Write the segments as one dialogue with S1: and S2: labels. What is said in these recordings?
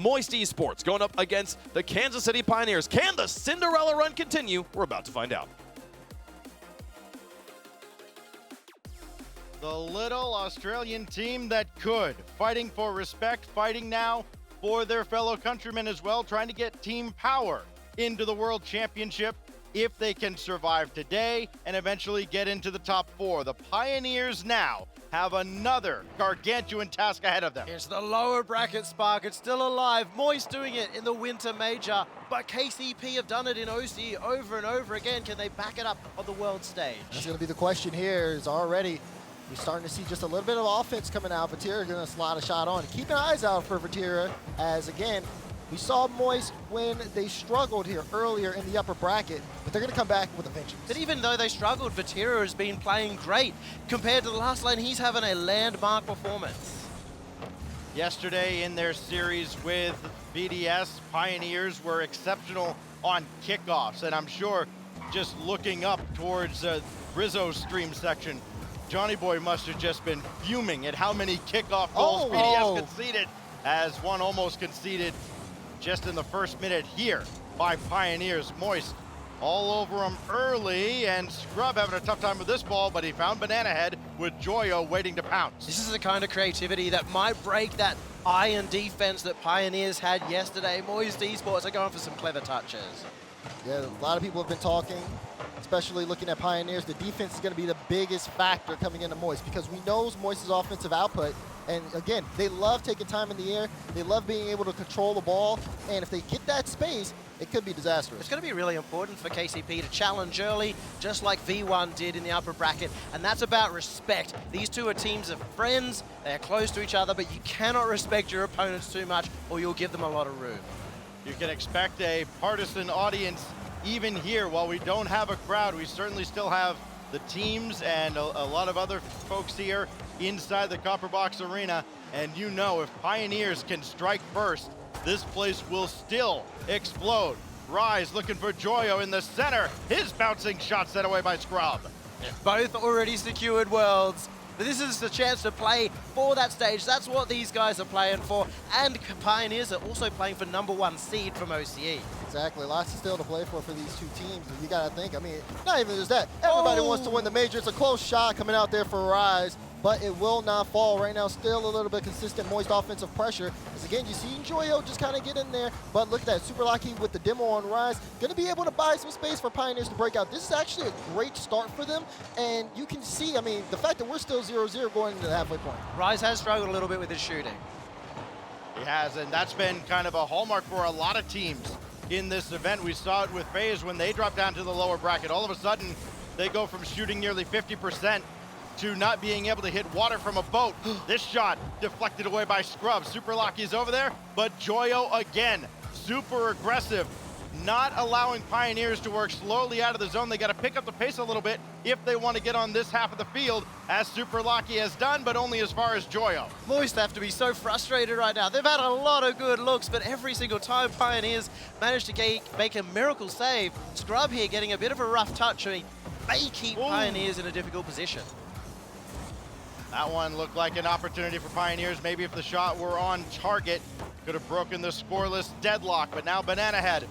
S1: Moist Esports going up against the Kansas City Pioneers. Can the Cinderella run continue? We're about to find out.
S2: The little Australian team that could. Fighting for respect, fighting now for their fellow countrymen as well, trying to get team power into the World Championship if they can survive today and eventually get into the top 4. The Pioneers now have another gargantuan task ahead of them.
S3: It's the lower bracket spark. It's still alive. Moist doing it in the Winter Major, but KCP have done it in OC over and over again. Can they back it up on the world stage?
S4: That's going to be the question here. Is already we're starting to see just a little bit of offense coming out. Vatira going to slide a shot on. Keep an eyes out for Vatira, as again, we saw Moist when they struggled here earlier in the upper bracket, but they're going to come back with a vengeance.
S3: But even though they struggled, Vatira has been playing great. Compared to the last lane, he's having a landmark performance.
S2: Yesterday in their series with BDS, Pioneers were exceptional on kickoffs, and I'm sure just looking up towards Rizzo's stream section, Johnny Boy must have just been fuming at how many kickoff goals BDS conceded, as one almost conceded just in the first minute here by Pioneers. Moist all over him early, and Scrub having a tough time with this ball, but he found Banana Head with Joyo waiting to pounce.
S3: This is the kind of creativity that might break that iron defense that Pioneers had yesterday. Moist Esports are going for some clever touches.
S4: Yeah, a lot of people have been talking, especially looking at Pioneers. The defense is going to be the biggest factor coming into Moist, because we know Moist's offensive output. And again, they love taking time in the air. They love being able to control the ball. And if they get that space, it could be disastrous.
S3: It's going to be really important for KCP to challenge early, just like V1 did in the upper bracket. And that's about respect. These two are teams of friends. They're close to each other, but you cannot respect your opponents too much, or you'll give them a lot of room.
S2: You can expect a partisan audience even here. While we don't have a crowd, we certainly still have the teams and a lot of other folks here inside the Copper Box Arena. And you know, if Pioneers can strike first, this place will still explode. Rise looking for Joyo in the center. His bouncing shot set away by Scrub.
S3: Both already secured worlds. But this is the chance to play for that stage. That's what these guys are playing for. And Pioneers are also playing for #1 seed from OCE.
S4: Exactly. Lots still to play for these two teams. You got to think, I mean, not even just that. Everybody wants to win the major. It's a close shot coming out there for Rise, but it will not fall right now. Still a little bit consistent Moist offensive pressure. As again, you see Joyo just kind of get in there, but look at that. Super Lucky with the demo on Rise. Going to be able to buy some space for Pioneers to break out. This is actually a great start for them, and you can see, I mean, the fact that we're still 0-0 going into the halfway point.
S3: Rise has struggled a little bit with his shooting.
S2: He has, and that's been kind of a hallmark for a lot of teams in this event. We saw it with FaZe when they dropped down to the lower bracket. All of a sudden, they go from shooting nearly 50% to not being able to hit water from a boat. This shot deflected away by Scrub. Super Lucky's over there, but Joyo again, super aggressive, not allowing Pioneers to work slowly out of the zone. They got to pick up the pace a little bit if they want to get on this half of the field, as Super Lucky has done, but only as far as Joyo.
S3: Moist have to be so frustrated right now. They've had a lot of good looks, but every single time Pioneers managed to make a miracle save. Scrub here getting a bit of a rough touch. I mean, may keep Pioneers in a difficult position.
S2: That one looked like an opportunity for Pioneers. Maybe if the shot were on target, could have broken the scoreless deadlock, but now Banana Head.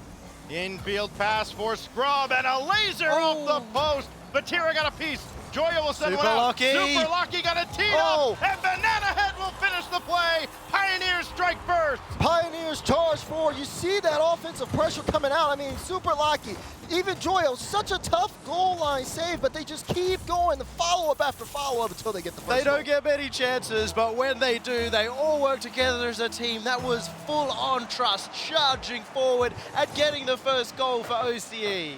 S2: Infield pass for Scrub, and a laser off the post. Vatira got a piece. Joyo will send one out. Super Lucky got a tee up, and Banana Head will finish the play. Pioneers strike first.
S4: Pioneers charge forward. You see that offensive pressure coming out. I mean, Super Lucky, even Joyo, such a tough goal line save, but they just keep going, the follow-up after follow-up until they get the first
S3: They don't get many chances, but when they do, they all work together as a team. That was full-on trust, charging forward and getting the first goal for OCE.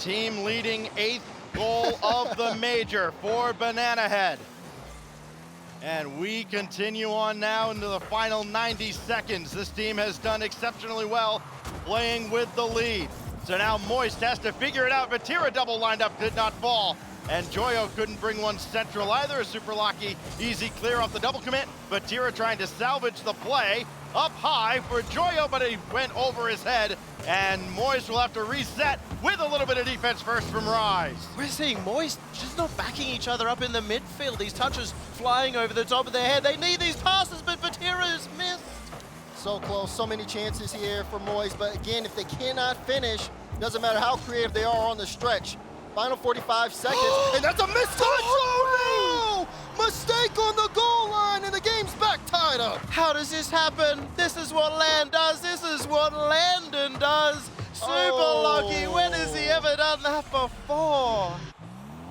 S2: Team leading 8th goal of the major for Banana Head. And we continue on now into the final 90 seconds. This team has done exceptionally well playing with the lead. So now Moist has to figure it out. Vatira double lined up, did not fall. And Joyo couldn't bring one central either. Super Lucky, easy clear off the double commit. Vatira trying to salvage the play. Up high for Joyo, but he went over his head. And Moist will have to reset with a little bit of defense first from Rise.
S3: We're seeing Moist just not backing each other up in the midfield. These touches flying over the top of their head. They need these passes, but Vatira's missed.
S4: So close, so many chances here for Moist, but again, if they cannot finish, doesn't matter how creative they are on the stretch. Final 45 seconds, and that's a missed touch! Oh no! Mistake on the goal line, and the game's back tied up.
S3: How does this happen? This is what Land does. This is what Landon does. Super lucky. When has he ever done that before?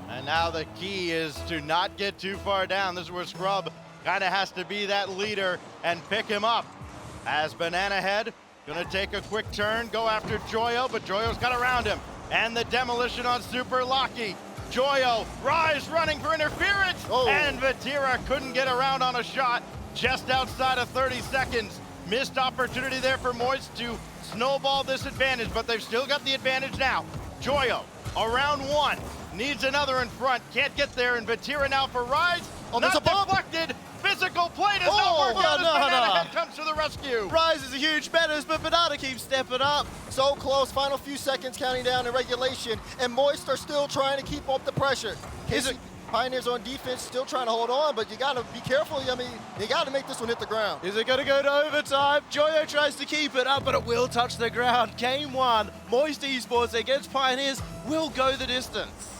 S2: And now the key is to not get too far down. This is where Scrub kind of has to be that leader and pick him up. As Banana Head gonna take a quick turn, go after Joyo, but Joyo's got around him. And the demolition on Super Lucky. Joyo, Rise running for interference, and Vatira couldn't get around on a shot just outside of 30 seconds. Missed opportunity there for Moist to snowball this advantage, but they've still got the advantage now. Joyo, around one, needs another in front, can't get there, and Vatira now for Rise.
S4: Oh, there's
S2: not
S4: a bump.
S2: deflected. Physical play does not work out as Banana Head comes to the rescue.
S3: Rise is a huge menace, but Banana keeps stepping up.
S4: So close, final few seconds counting down in regulation, and Moist are still trying to keep up the pressure. Pioneers on defense still trying to hold on, but you gotta be careful. I mean, they gotta make this one hit the ground.
S3: Is it gonna go to overtime? Joyo tries to keep it up, but it will touch the ground. Game one, Moist Esports against Pioneers will go the distance.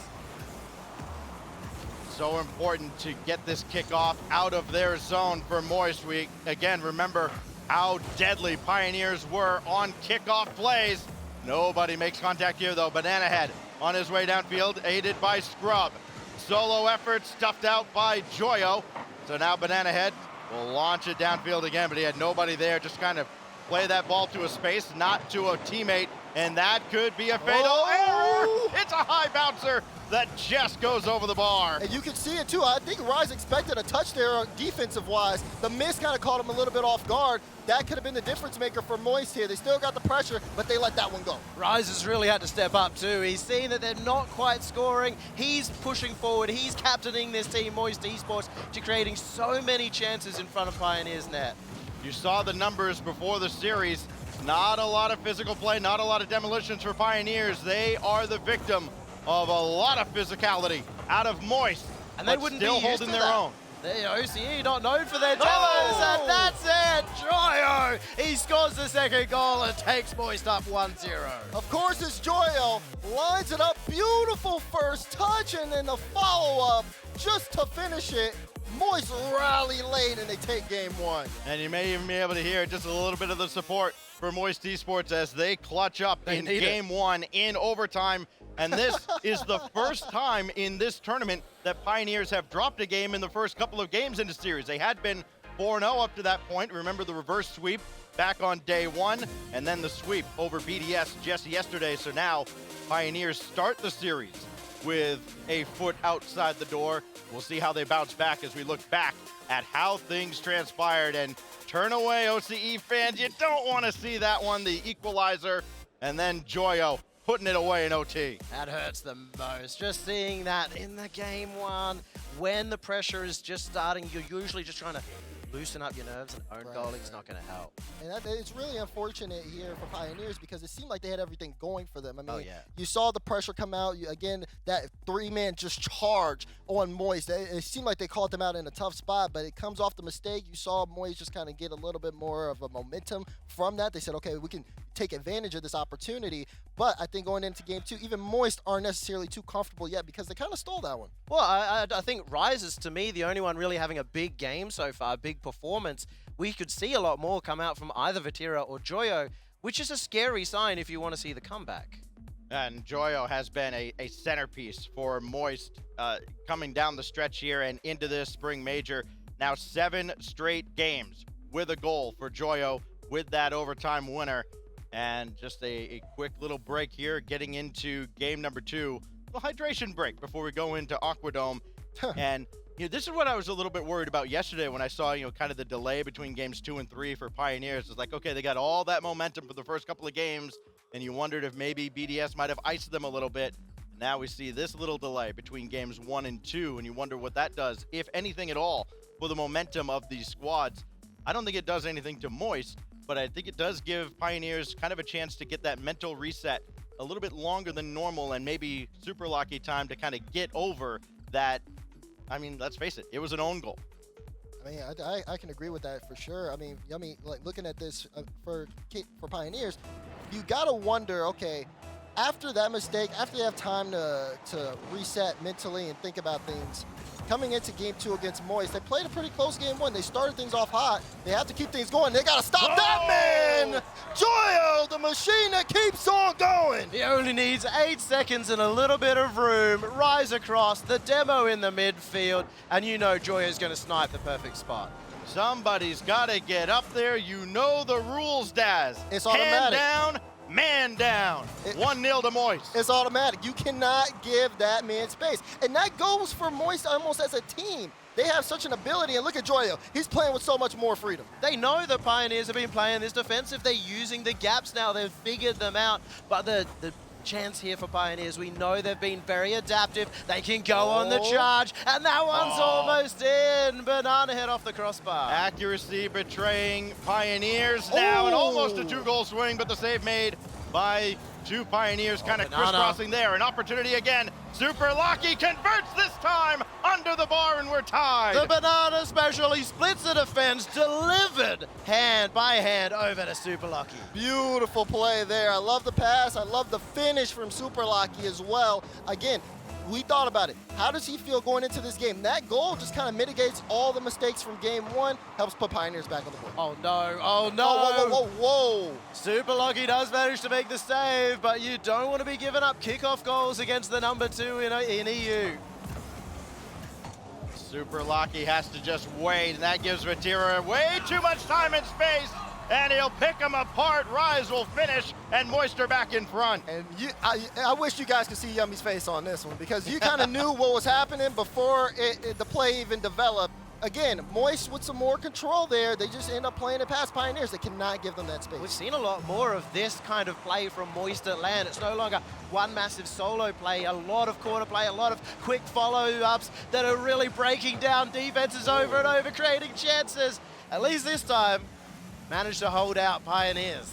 S2: So important to get this kickoff out of their zone for Moist. We, again, remember how deadly Pioneers were on kickoff plays. Nobody makes contact here, though. Banana Head on his way downfield, aided by Scrub. Solo effort stuffed out by Joyo. So now Banana Head will launch it downfield again, but he had nobody there. Just kind of play that ball to a space, not to a teammate, and that could be a fatal error. It's a high bouncer that just goes over the bar.
S4: And you can see it too. I think Rise expected a touch there defensive-wise. The miss kind of caught him a little bit off guard. That could have been the difference maker for Moist here. They still got the pressure, but they let that one go.
S3: Rise has really had to step up too. He's seen that they're not quite scoring. He's pushing forward. He's captaining this team, Moist Esports, to creating so many chances in front of Pioneers net.
S2: You saw the numbers before the series. Not a lot of physical play, not a lot of demolitions for Pioneers. They are the victim of a lot of physicality out of Moist,
S3: and they
S2: but
S3: wouldn't
S2: still
S3: be used
S2: holding
S3: to
S2: their
S3: that.
S2: own.
S3: The OCE not known for their demos, and that's it. Joyo, he scores the second goal and takes Moist up 1-0.
S4: Of course, it's Joyo. Lines it up, beautiful first touch, and then the follow-up just to finish it. Moist rally late, and they take game one.
S2: And you may even be able to hear just a little bit of the support for Moist Esports as they clutch up in game one in overtime. And this is the first time in this tournament that Pioneers have dropped a game in the first couple of games in the series. They had been 4-0 up to that point. Remember the reverse sweep back on day one, and then the sweep over BDS just yesterday. So now Pioneers start the series with a foot outside the door. We'll see how they bounce back as we look back at how things transpired. And turn away, OCE fans. You don't want to see that one, the equalizer. And then Joyo putting it away in OT.
S3: That hurts the most. Just seeing that in the game one, when the pressure is just starting, you're usually just trying to loosen up your nerves, and own goaling is not going to help.
S4: And it's really unfortunate here for Pioneers because it seemed like they had everything going for them. I mean,
S3: yeah.
S4: You saw the pressure come out. Again, that three-man just charge on Moist. It seemed like they caught them out in a tough spot, but it comes off the mistake. You saw Moist just kind of get a little bit more of a momentum from that. They said, okay, we can take advantage of this opportunity. But I think going into game two, even Moist aren't necessarily too comfortable yet because they kind of stole that one.
S3: Well, I think Rise is, to me, the only one really having a big game so far, big performance. We could see a lot more come out from either Vatira or Joyo, which is a scary sign if you want to see the comeback.
S2: And Joyo has been a centerpiece for Moist coming down the stretch here and into this spring major. Now 7 straight games with a goal for Joyo with that overtime winner. And just a quick little break here, getting into game number 2. A hydration break before we go into Aquadome. And this is what I was a little bit worried about yesterday when I saw, kind of the delay between games 2 and 3 for Pioneers. It's like, okay, they got all that momentum for the first couple of games, and you wondered if maybe BDS might have iced them a little bit. Now we see this little delay between games 1 and 2, and you wonder what that does, if anything at all, for the momentum of these squads. I don't think it does anything to Moist, but I think it does give Pioneers kind of a chance to get that mental reset a little bit longer than normal, and maybe super lucky time to kind of get over that. I mean, let's face it, it was an own goal.
S4: I mean, I can agree with that for sure. I mean, like looking at this for Pioneers, you gotta wonder, okay, after that mistake, after they have time to reset mentally and think about things, coming into game 2 against Moist, they played a pretty close game 1. They started things off hot. They have to keep things going. They gotta stop that man! Joyo, the machine that keeps on going!
S3: He only needs 8 seconds and a little bit of room. Rise across, the demo in the midfield, and you know Joyo's gonna snipe the perfect spot.
S2: Somebody's gotta get up there. You know the rules, Daz.
S4: It's
S2: Hand
S4: automatic.
S2: down, man down. 1-0 to Moist.
S4: It's automatic. You cannot give that man space. And that goes for Moist almost as a team. They have such an ability, and look at Joyo. He's playing with so much more freedom.
S3: They know the Pioneers have been playing this defensive. They're using the gaps now. They've figured them out. But the chance here for Pioneers, we know they've been very adaptive. They can go on the charge, and that one's almost in. Banana head off the crossbar.
S2: Accuracy betraying Pioneers now, and almost a 2-goal swing, but the save made by 2 Pioneers, kind of crisscrossing there. An opportunity again. Super Lucky converts this time under the bar, and we're tied.
S3: The Banana special, he splits the defense, delivered hand by hand over to Super Lucky.
S4: Beautiful play there. I love the pass. I love the finish from Super Lucky as well. Again, we thought about it. How does he feel going into this game? That goal just kind of mitigates all the mistakes from game 1, helps put Pioneers back on the board.
S3: Oh no, oh no.
S4: Whoa, whoa, whoa, whoa.
S3: Super Lucky does manage to make the save, but you don't want to be giving up kickoff goals against the number 2 in EU.
S2: Super Lucky has to just wait, and that gives Vatira way too much time and space, and he'll pick them apart. Rise will finish, and Moister back in front.
S4: And I wish you guys could see Yummy's face on this one, because you kind of knew what was happening before the play even developed. Again, Moist with some more control there. They just end up playing it past Pioneers. They cannot give them that space.
S3: We've seen a lot more of this kind of play from Moist at LAN. It's no longer one massive solo play, a lot of corner play, a lot of quick follow-ups that are really breaking down defenses over and over, creating chances. At least this time, managed to hold out Pioneers.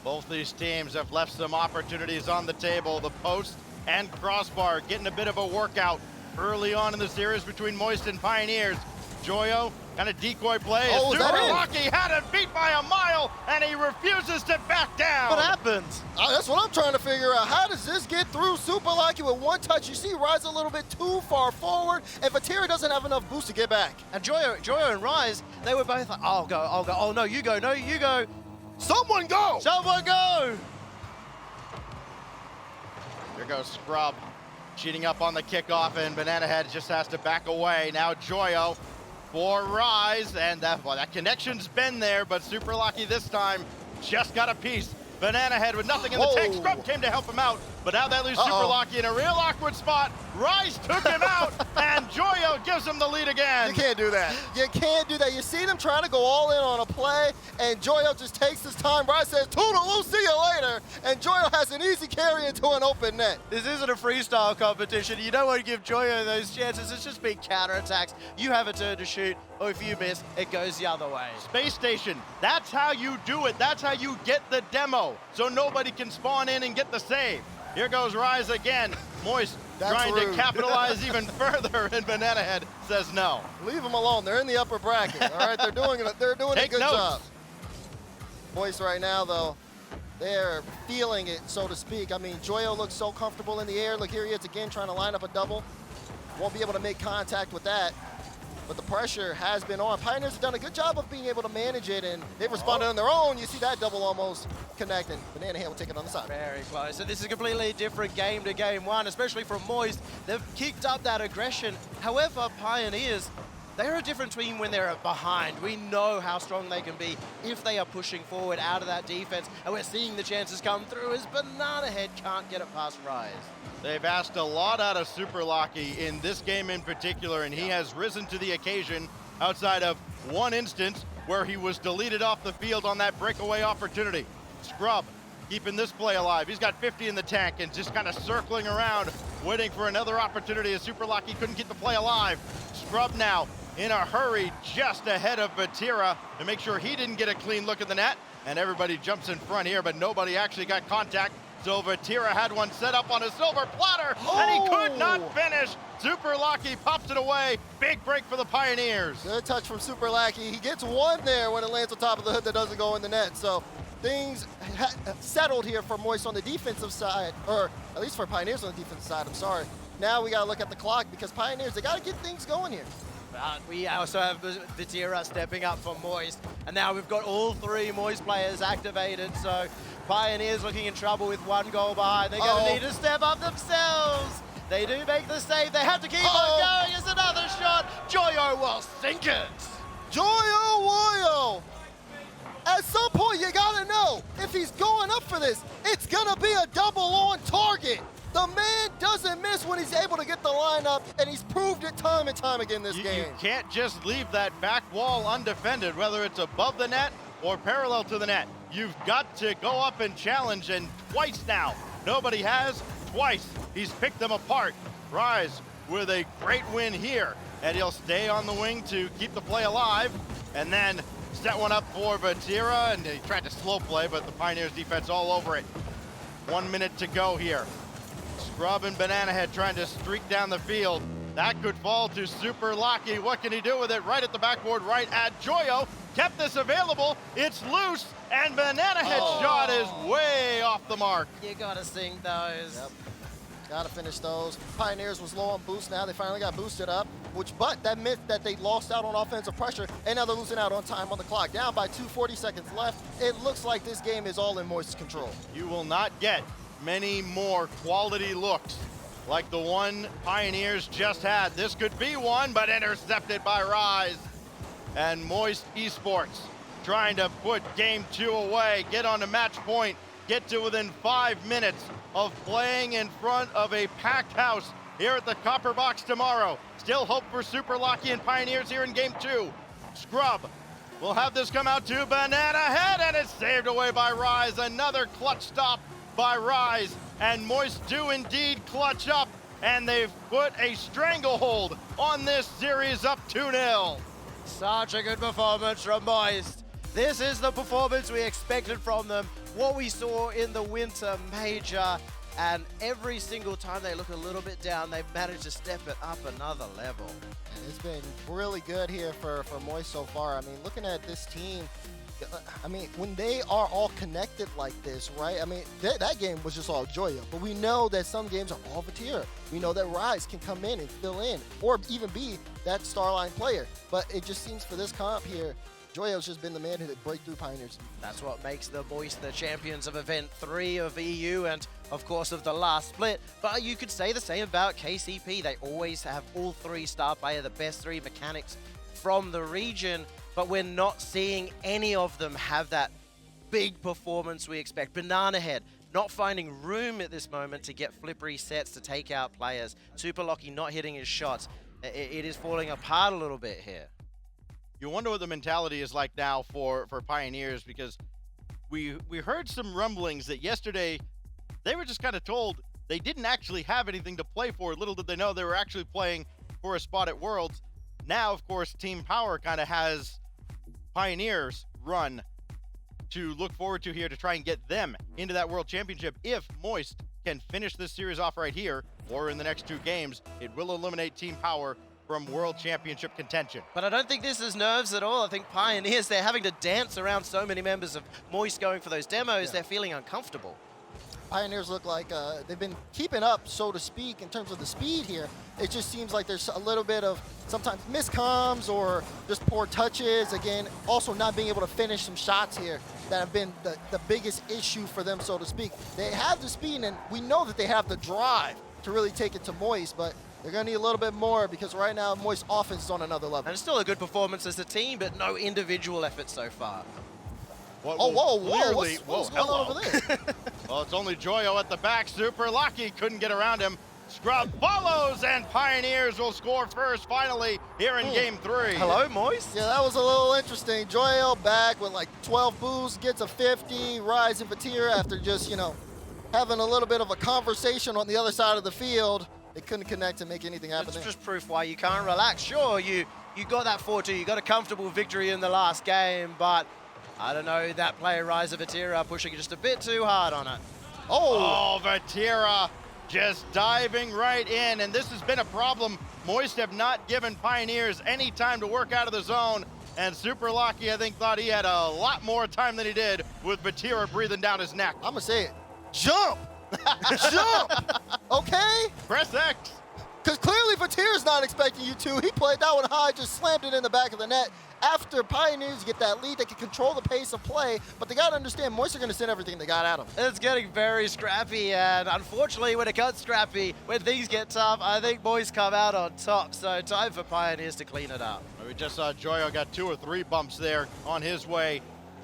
S2: Both these teams have left some opportunities on the table. The post and crossbar getting a bit of a workout early on in the series between Moist and Pioneers. Joyo, kind of decoy play.
S4: Oh,
S2: Super Lucky had it beat by a mile, and he refuses to back down.
S3: What happened?
S4: That's what I'm trying to figure out. How does this get through Super Lucky with one touch? You see Rise a little bit too far forward, and Vatira doesn't have enough boost to get back.
S3: And Joyo and Rise, they were both like, I'll go. Oh, no, you go. No, you go.
S4: Someone go!
S3: Someone go!
S2: Here goes Scrub, cheating up on the kickoff, and Banana Head just has to back away. Now Joyo for Rise, and that connection's been there, but Super Lucky this time just got a piece. Banana Head with nothing in the tank. Scrub came to help him out, but now that leaves Super Lucky in a real awkward spot. Rise took him out, and Joyo gives him the lead again.
S4: You can't do that. You can't do that. You see them trying to go all in on a play, and Joyo just takes his time. Rise says, toodaloo, see you later, and Joyo has an easy carry into an open net.
S3: This isn't a freestyle competition. You don't want to give Joyo those chances. It's just big counterattacks. You have a turn to shoot, or if you miss, it goes the other way.
S2: Space Station, that's how you do it. That's how you get the demo, so nobody can spawn in and get the save. Here goes Rise again. Moist trying to capitalize even further, and Banana Head says no.
S4: Leave them alone. They're in the upper bracket. All right, they're doing a good job. Moist right now, though, they're feeling it, so to speak. I mean, Joyo looks so comfortable in the air. Look, here he is again trying to line up a double. Won't be able to make contact with that. But the pressure has been on. Pioneers have done a good job of being able to manage it, and they've responded on their own. You see that double almost connecting. Banana Head will take it on the side.
S3: Very close. So this is a completely different game to game 1, especially from Moist. They've kicked up that aggression. However, Pioneers, they're a different team when they're behind. We know how strong they can be if they are pushing forward out of that defense, and we're seeing the chances come through as Banana Head can't get it past Rise.
S2: They've asked a lot out of Super Lucky in this game in particular, and he has risen to the occasion outside of one instance where he was deleted off the field on that breakaway opportunity. Scrub keeping this play alive. He's got 50 in the tank and just kind of circling around, waiting for another opportunity as Super Lucky couldn't keep the play alive. Scrub now in a hurry just ahead of Vatira to make sure he didn't get a clean look at the net, and everybody jumps in front here, but nobody actually got contact. So Vatira had one set up on a silver platter, and he could not finish. Super Lucky pops it away. Big break for the Pioneers.
S4: Good touch from Super Lucky. He gets one there when it lands on top of the hood that doesn't go in the net. So things settled here for Moist on the defensive side, or at least for Pioneers on the defensive side, I'm sorry. Now we got to look at the clock because Pioneers, they got to get things going here.
S3: We also have Vatira stepping up for Moist, and now we've got all 3 Moist players activated, so Pioneers looking in trouble with 1 goal behind. They're going to need to step up themselves. They do make the save. They have to keep on going. It's another shot. Joyo will sink it.
S4: Joyo! At some point, you got to know, if he's going up for this, it's going to be a double on target. The man doesn't miss when he's able to get the lineup, and he's proved it time and time again this game.
S2: You can't just leave that back wall undefended, whether it's above the net or parallel to the net. You've got to go up and challenge, and twice now. Nobody has, twice. He's picked them apart. Rise with a great win here, and he'll stay on the wing to keep the play alive, and then set one up for Vatira, and he tried to slow play, but the Pioneers defense all over it. 1 minute to go here. Scrub and Banana Head trying to streak down the field. That could fall to Super Lucky. What can he do with it? Right at the backboard, right at Joyo. Kept this available. It's loose, and Banana Head shot is way off the mark.
S3: You gotta sink those.
S4: Yep. Gotta finish those. Pioneers was low on boost. Now they finally got boosted up, but that meant that they lost out on offensive pressure, and now they're losing out on time on the clock. Down by 2:40 seconds left. It looks like this game is all in Moist's control.
S2: You will not get many more quality looks like the one Pioneers just had. This could be one, but intercepted by Rise. And Moist Esports trying to put game 2 away, get on the match point, get to within 5 minutes of playing in front of a packed house here at the Copper Box tomorrow. Still hope for Super Lucky and Pioneers here in game 2. Scrub will have this come out to Banana Head, and it's saved away by Rise. Another clutch stop by Rise, and Moist do indeed clutch up, and they've put a stranglehold on this series up 2-0.
S3: Such a good performance from Moist. This is the performance we expected from them, what we saw in the Winter Major, and every single time they look a little bit down, they've managed to step it up another level.
S4: And it's been really good here for Moist so far. I mean, looking at this team, I mean, when they are all connected like this, right? I mean, that game was just all Joyo, but we know that some games are all Vatira. We know that Rise can come in and fill in, or even be that Starline player. But it just seems for this comp here, Joyo's just been the man to break through Pioneers.
S3: That's what makes the Moist the champions of Event 3 of EU and, of course, of the last split. But you could say the same about KCP. They always have all 3 star player, the best 3 mechanics from the region, but we're not seeing any of them have that big performance we expect. Banana Head not finding room at this moment to get flippery sets to take out players. Super Lucky not hitting his shots. It is falling apart a little bit here.
S2: You wonder what the mentality is like now for Pioneers, because we heard some rumblings that yesterday they were just kind of told they didn't actually have anything to play for. Little did they know they were actually playing for a spot at Worlds. Now, of course, Team Power kind of has Pioneers run to look forward to here to try and get them into that World Championship. If Moist can finish this series off right here, or in the next 2 games, it will eliminate Team Power from World Championship contention.
S3: But I don't think this is nerves at all. I think Pioneers, they're having to dance around so many members of Moist going for those demos, they're feeling uncomfortable.
S4: Pioneers look like they've been keeping up, so to speak, in terms of the speed here. It just seems like there's a little bit of sometimes miscomms or just poor touches. Again, also not being able to finish some shots here that have been the biggest issue for them, so to speak. They have the speed, and we know that they have the drive to really take it to Moist, but they're going to need a little bit more because right now Moist offense is on another level.
S3: And it's still a good performance as a team, but no individual effort so far.
S4: Whoa, what's going on over there?
S2: Well, it's only Joyo at the back. Super Lucky couldn't get around him. Scrub follows, and Pioneers will score first finally here in game 3.
S3: Hello, Moist?
S4: Yeah, that was a little interesting. Joyo back with like 12 boosts, gets a 50, Rise and Vatira after just, you know, having a little bit of a conversation on the other side of the field. They couldn't connect and make anything happen.
S3: It's just proof why you can't relax. Sure, you got that 4-2, you got a comfortable victory in the last game, but I don't know, that player Rise of Vatira pushing just a bit too hard on it.
S2: Oh, Vatira just diving right in, and this has been a problem. Moist have not given Pioneers any time to work out of the zone, and Super Lucky, I think, thought he had a lot more time than he did with Vatira breathing down his neck.
S4: I'm gonna say it. Jump! Jump! Okay?
S2: Press X.
S4: Because clearly Vatira's not expecting you to. He played that one high, just slammed it in the back of the net. After Pioneers get that lead, they can control the pace of play, but they got to understand Moist are going to send everything they got at them.
S3: It's getting very scrappy, and unfortunately, when it gets scrappy, when things get tough, I think Moist come out on top. So time for Pioneers to clean it up.
S2: We just saw Joyo got 2 or 3 bumps there on his way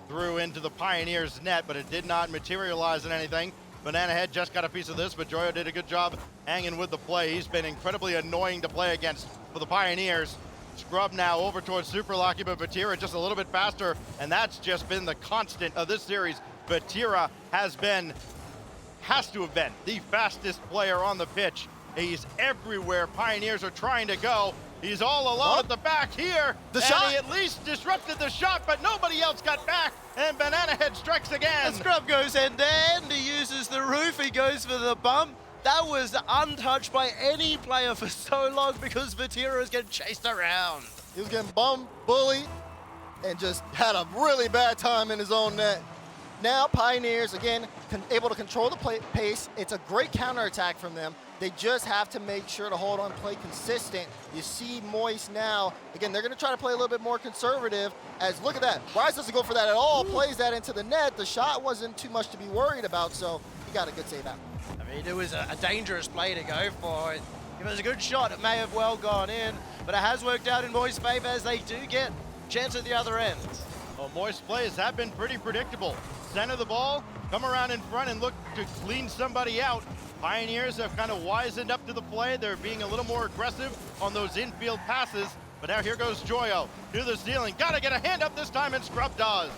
S2: through into the Pioneers net, but it did not materialize in anything. Banana Head just got a piece of this, but Joyo did a good job hanging with the play. He's been incredibly annoying to play against for the Pioneers. Scrub now over towards Super Lucky, but Vatira just a little bit faster, and that's just been the constant of this series. Vatira has to have been the fastest player on the pitch. He's everywhere Pioneers are trying to go. He's all alone at the back here.
S4: The shot.
S2: He at least disrupted the shot, but nobody else got back. And Banana Head strikes again.
S3: And Scrub goes end-to-end. He uses the roof. He goes for the bump. That was untouched by any player for so long because Vatira is getting chased around.
S4: He was getting bummed, bullied, and just had a really bad time in his own net. Now Pioneers, again, able to control the pace. It's a great counterattack from them. They just have to make sure to hold on, play consistent. You see Moist now. Again, they're going to try to play a little bit more conservative. As look at that. Rise doesn't go for that at all. Plays that into the net. The shot wasn't too much to be worried about, so he got a good save out.
S3: I mean, it was a dangerous play to go for. If it was a good shot, it may have well gone in, but it has worked out in Moist's favor as they do get chance at the other end.
S2: Well, Moist plays have been pretty predictable. Center the ball, come around in front and look to clean somebody out. Pioneers have kind of wizened up to the play. They're being a little more aggressive on those infield passes. But now here goes Joyo to the ceiling. Gotta get a hand up this time, and Scrub does.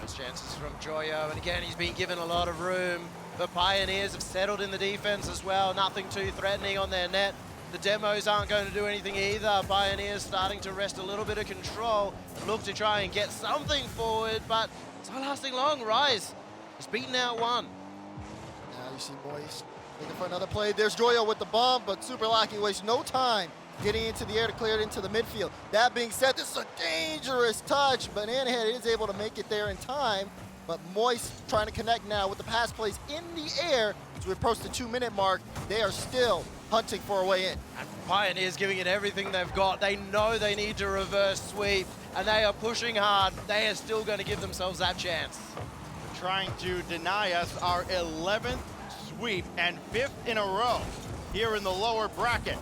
S3: Those chances from Joyo, and again, he's been given a lot of room. The Pioneers have settled in the defense as well. Nothing too threatening on their net. The demos aren't going to do anything either. Pioneers starting to wrest a little bit of control. Look to try and get something forward, but it's not lasting long. Rise has beaten out one.
S4: Now you see Moist looking for another play. There's Joyo with the bomb, but Super Lucky wastes no time getting into the air to clear it into the midfield. That being said, this is a dangerous touch. Banana Head is able to make it there in time, but Moist trying to connect now with the pass plays in the air as we approach the 2-minute mark. They are still hunting for a way in.
S3: And Pioneers giving it everything they've got. They know they need to reverse sweep, and they are pushing hard. They are still going to give themselves that chance.
S2: Trying to deny us our 11th sweep and 5th in a row here in the lower bracket.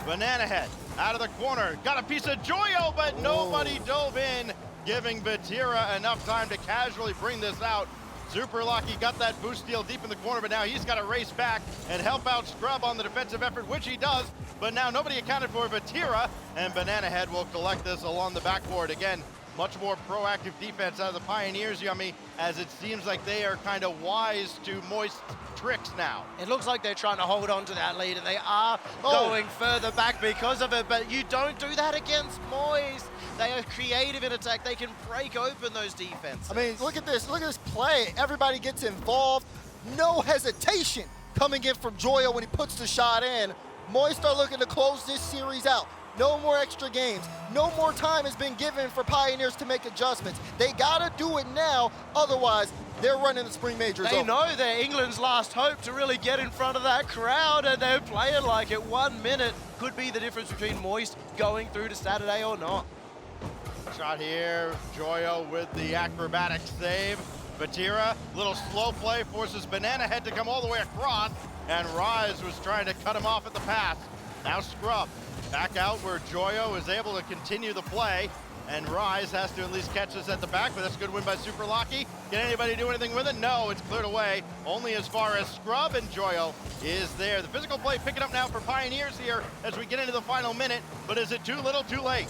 S2: Banana Head out of the corner, got a piece of Joyo, but nobody dove in, giving Vatira enough time to casually bring this out. Super Lucky got that boost steal deep in the corner, but now he's got to race back and help out Scrub on the defensive effort, which he does. But now nobody accounted for Vatira, and Banana Head will collect this along the backboard. Again, much more proactive defense out of the Pioneers, Yummy, as it seems like they are kind of wise to Moist tricks now.
S3: It looks like they're trying to hold on to that lead, and they are going further back because of it, but you don't do that against Moist. They are creative in attack. They can break open those defenses.
S4: I mean, look at this. Look at this play. Everybody gets involved. No hesitation coming in from Joyo when he puts the shot in. Moist are looking to close this series out. No more extra games. No more time has been given for Pioneers to make adjustments. They gotta do it now, otherwise they're running the Spring Majors.
S3: They know they're England's last hope to really get in front of that crowd, and they're playing like it. 1 minute could be the difference between Moist going through to Saturday or not.
S2: Shot here, Joyo with the acrobatic save. Vatira, little slow play, forces Banana Head to come all the way across, and Rise was trying to cut him off at the pass. Now Scrub back out where Joyo is able to continue the play, and Rise has to at least catch this at the back, but that's a good win by Super Lucky. Can anybody do anything with it? No, it's cleared away, only as far as Scrub, and Joyo is there. The physical play picking up now for Pioneers here as we get into the final minute, but is it too little, too late?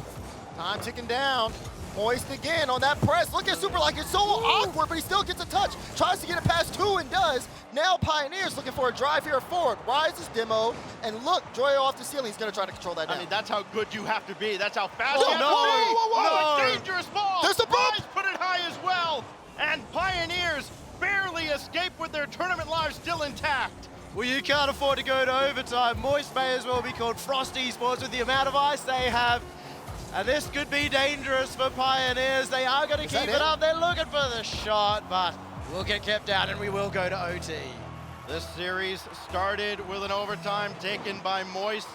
S4: Time ticking down. Moist again on that press. Look at Super Lucky. It's so awkward, but he still gets a touch. Tries to get it past 2 and does. Now Pioneers looking for a drive here forward. Rise is demo, and look, Joyo off the ceiling. He's going to try to control that down.
S2: I mean, that's how good you have to be. That's how fast you
S4: Whoa,
S2: have
S4: no,
S2: to be.
S4: whoa,
S2: A dangerous ball.
S4: There's the bump.
S2: Rise put it high as well, and Pioneers barely narrowly escape with their tournament lives still intact.
S3: Well, you can't afford to go to overtime. Moist may as well be called Frost Esports with the amount of ice they have. And this could be dangerous for Pioneers. They are going to keep it up. They're looking for the shot, but will get kept out and we will go to OT.
S2: This series started with an overtime taken by Moist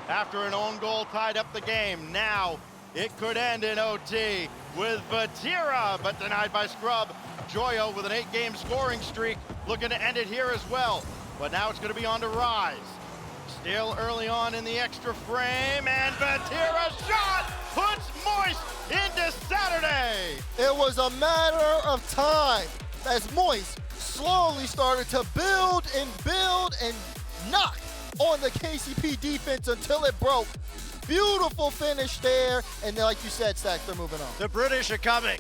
S2: after an own goal tied up the game. Now it could end in OT with Vatira, but denied by Scrub. Joyo with an 8-game scoring streak looking to end it here as well. But now it's going to be on to Rise. Still early on in the extra frame, and Vatira's shot puts Moist into Saturday.
S4: It was a matter of time as Moist slowly started to build and knock on the KCP defense until it broke. Beautiful finish there, and like you said, Stack, they're moving on.
S3: The British are coming.